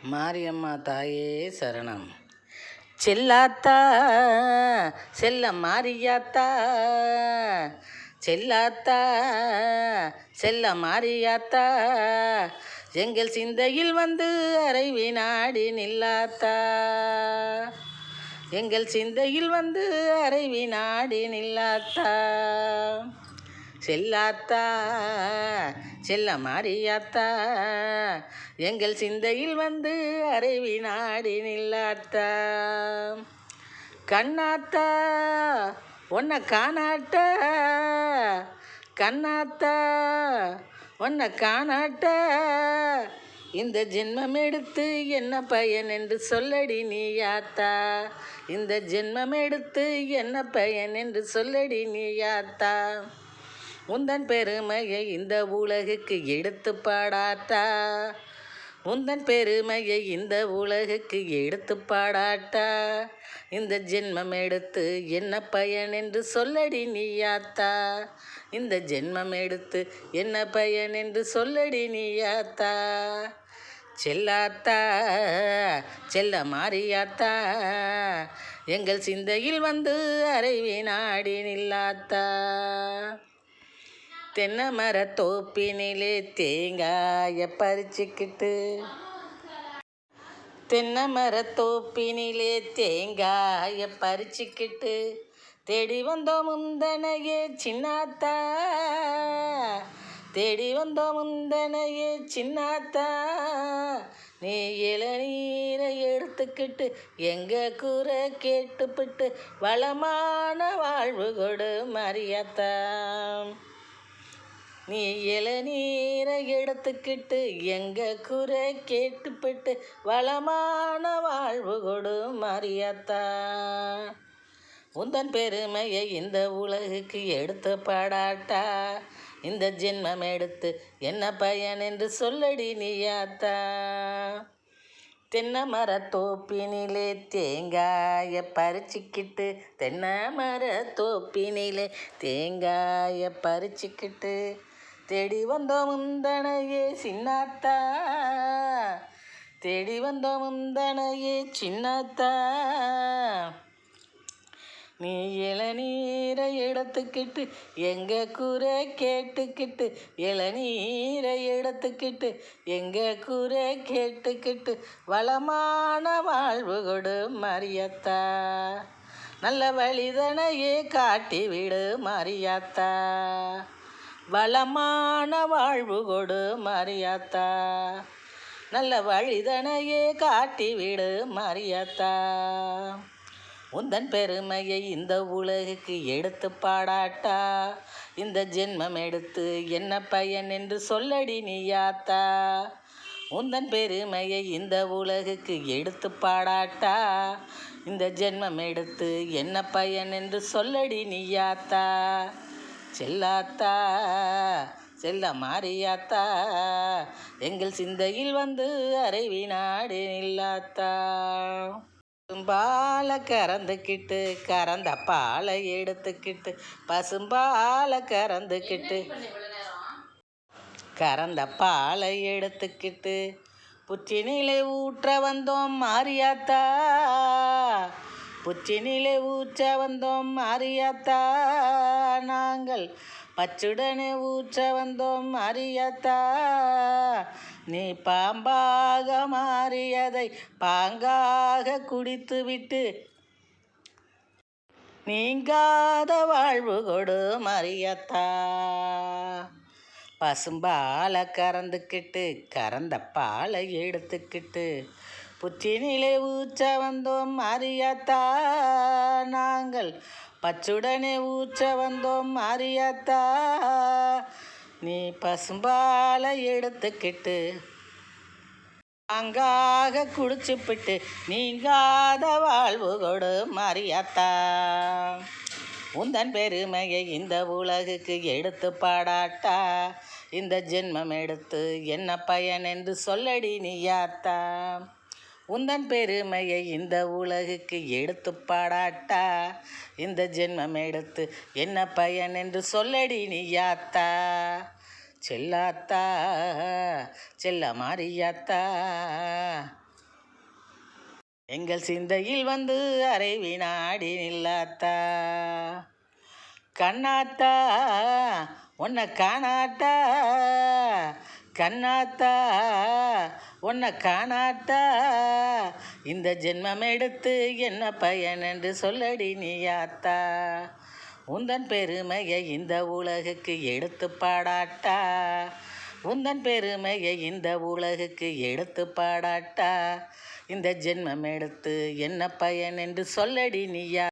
மாரியம்மா தாயே சரணம். செல்லாத்தா செல்ல மாரியாத்தா, செல்லாத்தா செல்ல மாரியாத்தா, எங்கள் சிந்தையில் வந்து அரை வினாடி நில்லாத்தா, எங்கள் சிந்தையில் வந்து அரை வினாடி நில்லாத்தா. செல்லாத்தா செல்ல மாரியாத்தா, எங்கள் சிந்தையில் வந்து அரை வினாடி நில்லாத்தா. கண்ணாத்தா உன்னை காணாட்டா, கண்ணாத்தா உன்னை காணாட்டா, இந்த ஜென்மம் எடுத்து என்ன பயன் என்று சொல்லடி நீயாத்தா, இந்த ஜென்மம் எடுத்து என்ன பயன் என்று சொல்லடி நீயாத்தா. உந்தன் பெருமையை இந்த உலகுக்கு எடுத்து பாடாட்டா, உந்தன் பெருமையை இந்த உலகுக்கு எடுத்து பாடாட்டா, இந்த ஜென்மம் எடுத்து என்ன பயன் என்று சொல்லடி நீயாத்தா, இந்த ஜென்மம் எடுத்து என்ன பயன் என்று சொல்லடி நீயாத்தா. செல்லாத்தா செல்ல மாரியாத்தா, எங்கள் சிந்தையில் வந்து அரை வினாடி நில்லாத்தா. தென்னை மர தோப்பினிலே தேங்காய பறிச்சுக்கிட்டு, தென்னை மர தோப்பினிலே தேங்காய பறிச்சுக்கிட்டு, தேடி வந்தோம் முந்தனையே சின்னாத்தா, தேடி வந்தோம் முந்தனையே சின்னாத்தா, நீ இளநீரை எடுத்துக்கிட்டு எங்க கூரை கேட்டுப்பிட்டு வளமான வாழ்வு கொடு மாரியாத்தா. நீ இளநீரை எடுத்துக்கிட்டு எங்க குறை கேட்டுப்பட்டு வளமான வாழ்வு கொடு மாரியாத்தா. உந்தன் பெருமையை இந்த உலகுக்கு எடுத்து பாடாட்டா, இந்த ஜென்மம் எடுத்து என்ன பயன் என்று சொல்லடி நீயாத்தா. தென்னை மர தோப்பினிலே தேங்காய பறிச்சுக்கிட்டு, தென்னை மர தோப்பினிலே தேங்காய பறிச்சுக்கிட்டு, தேடி வந்தோம் முந்தனையே சின்னாத்தா, தேடி வந்தோம் முந்தனையே சின்னாத்தா, நீ இளநீரை எடுத்துக்கிட்டு எங்க கூரை கேட்டுக்கிட்டு, இளநீரை எடுத்துக்கிட்டு எங்க கூரை கேட்டுக்கிட்டு வளமான வாழ்வு கொடு மாரியாத்தா, நல்ல வழிதனையே காட்டி விடு மாரியாத்தா, வளமான வாழ்வு கொடு மாரியாத்தா, நல்ல வழிதனையே காட்டி விடு மாரியாத்தா. உந்தன் பெருமையை இந்த உலகுக்கு எடுத்து பாடாட்டா, இந்த ஜென்மம் எடுத்து என்ன பயன் என்று சொல்லடி நீயாத்தா. உந்தன் பெருமையை இந்த உலகுக்கு எடுத்து பாடாட்டா, இந்த ஜென்மம் எடுத்து என்ன பயன் என்று சொல்லடி நீயாத்தா. செல்லாத்தா செல்ல மாரியாத்தா, எங்கள் சிந்தையில் வந்து அரை வினாடி நில்லாத்தா. பசும்பாலை கறந்துக்கிட்டு கறந்த பாலை எடுத்துக்கிட்டு, பசும்பாலை கறந்துக்கிட்டு கறந்த பாலை எடுத்துக்கிட்டு, புற்றினிலே ஊற்ற வந்தோம் மாரியாத்தா, புற்றினிலே ஊற்ற வந்தோம் மாரியாத்தா, நாங்கள் பச்சுடனே ஊற்ற வந்தோம் மாரியாத்தா, நீ பாம்பாக மாறியதை பாங்காக குடித்துவிட்டு நீங்காத வாழ்வு கொடு மாரியாத்தா. பசும்பாலை கறந்துக்கிட்டு கறந்த பாலை எடுத்துக்கிட்டு, புற்றினிலே ஊற்ற வந்தோம் மாரியாத்தா, நாங்கள் பச்சுடனே ஊற்ற வந்தோம் மாரியாத்தா, நீ பசும்பாலை எடுத்துக்கிட்டு அங்காக குடிச்சுப்பிட்டு நீங்காத வாழ்வு கொடு மாரியாத்தா. உந்தன் பெருமையை இந்த உலகுக்கு எடுத்து பாடாட்டா, இந்த ஜென்மம் எடுத்து என்ன பயன் என்று சொல்லடி நீயாத்தா. உந்தன் பெருமையை இந்த உலகுக்கு எடுத்து பாடாட்டா, இந்த ஜென்மம் எடுத்து என்ன பயன் என்று சொல்லடி நீயாத்தா. செல்லாத்தா செல்ல மாரியாத்தா, எங்கள் சிந்தையில் வந்து அரை வினாடி நில்லாத்தா. கண்ணாத்தா உன்னை காணாட்டா, கண்ணாத்தா உன்னை காணாட்டா, இந்த ஜென்மம் எடுத்து என்ன பயன் என்று சொல்லடி நீயாத்தா. உந்தன் பெருமையை இந்த உலகுக்கு எடுத்து பாடாட்டா, உந்தன் பெருமையை இந்த உலகுக்கு எடுத்து பாடாட்டா, இந்த ஜென்மம் எடுத்து என்ன பயன் என்று சொல்லடி நீயா.